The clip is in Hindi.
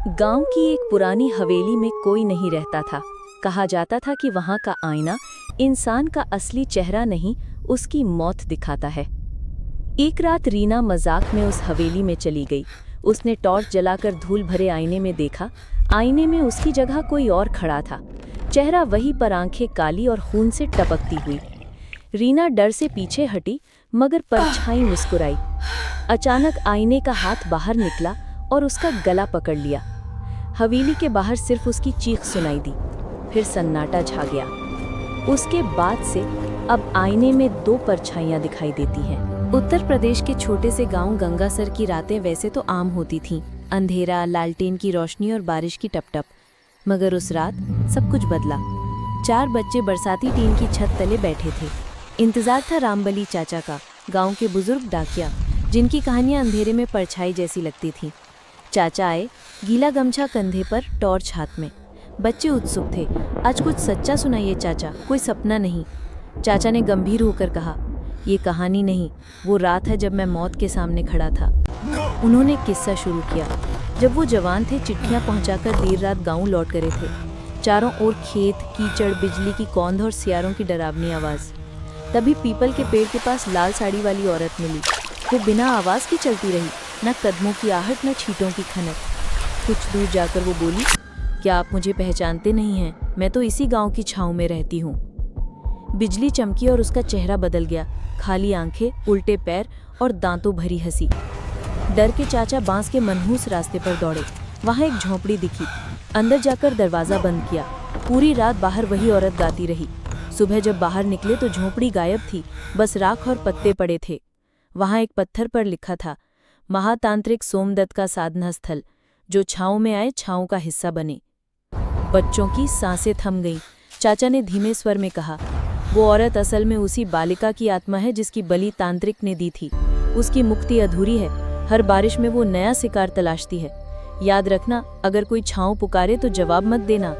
गांव की एक पुरानी हवेली में कोई नहीं रहता था। कहा जाता था कि वहां का आईना इंसान का असली चेहरा नहीं, उसकी मौत दिखाता है। एक रात रीना मजाक में उस हवेली में चली गई। उसने टॉर्च जलाकर धूल भरे आईने में देखा। आईने में उसकी जगह कोई और खड़ा था। चेहरा वही पर आंखें काली और खून से टपकती हुई। रीना डर से पीछे हटी, मगर परछाई मुस्कुराई। अचानक आईने का हाथ बाहर निकला और उसका गला पकड़ लिया। हवेली के बाहर सिर्फ उसकी चीख सुनाई दी। फिर सन्नाटा छा गया। उसके बाद से अब आईने में दो परछाइयां दिखाई देती हैं। उत्तर प्रदेश के छोटे से गांव गंगासर की रातें वैसे तो आम होती थीं। अंधेरा, लालटेन की रोशनी और बारिश की टपटप। मगर उस रात सब कुछ बदला। 4 बच्चे बरसाती टीन की छत तले बैठे थे। इंतजार था रामबली चाचा का, गांव के बुजुर्ग डाकिया, जिनकी कहानियां अंधेरे में परछाई जैसी लगती थीं। चाचा आए, गीला गमछा कंधे पर, टॉर्च हाथ में। बच्चे उत्सुक थे। आज कुछ सच्चा सुनाइए चाचा, कोई सपना नहीं। चाचा ने गंभीर होकर कहा, ये कहानी नहीं, वो रात है जब मैं मौत के सामने खड़ा था। उन्होंने किस्सा शुरू किया। जब वो जवान थे, चिट्ठियां पहुंचाकर देर रात गांव लौट करे थे। चारों ओर खेत, कीचड़, बिजली की कौंध और सियारों की डरावनी आवाज। तभी पीपल के पेड़ के पास लाल साड़ी वाली औरत मिली। वो बिना आवाज की चलती रही, न कदमों की आहट, न छींटों की खनक। कुछ दूर जाकर वो बोली, क्या आप मुझे पहचानते नहीं हैं? मैं तो इसी गांव की छांव में रहती हूँ। बिजली चमकी और उसका चेहरा बदल गया। खाली आंखें, उल्टे पैर और दांतों भरी हंसी। डर के चाचा बांस के मनहूस रास्ते पर दौड़े। वहां एक झोंपड़ी दिखी। अंदर जाकर दरवाजा बंद किया। पूरी रात बाहर वही औरत गाती रही। सुबह जब बाहर निकले तो झोंपड़ी गायब थी, बस राख और पत्ते पड़े थे। वहां एक पत्थर पर लिखा था, महातांत्रिक सोमदत्त का साधना स्थल, जो छाँव में आए छाँव का हिस्सा बने। बच्चों की सांसें थम गईं। चाचा ने धीमे स्वर में कहा, वो औरत असल में उसी बालिका की आत्मा है जिसकी बलि तांत्रिक ने दी थी। उसकी मुक्ति अधूरी है। हर बारिश में वो नया शिकार तलाशती है। याद रखना, अगर कोई छाँव पुकारे तो जवाब मत देना,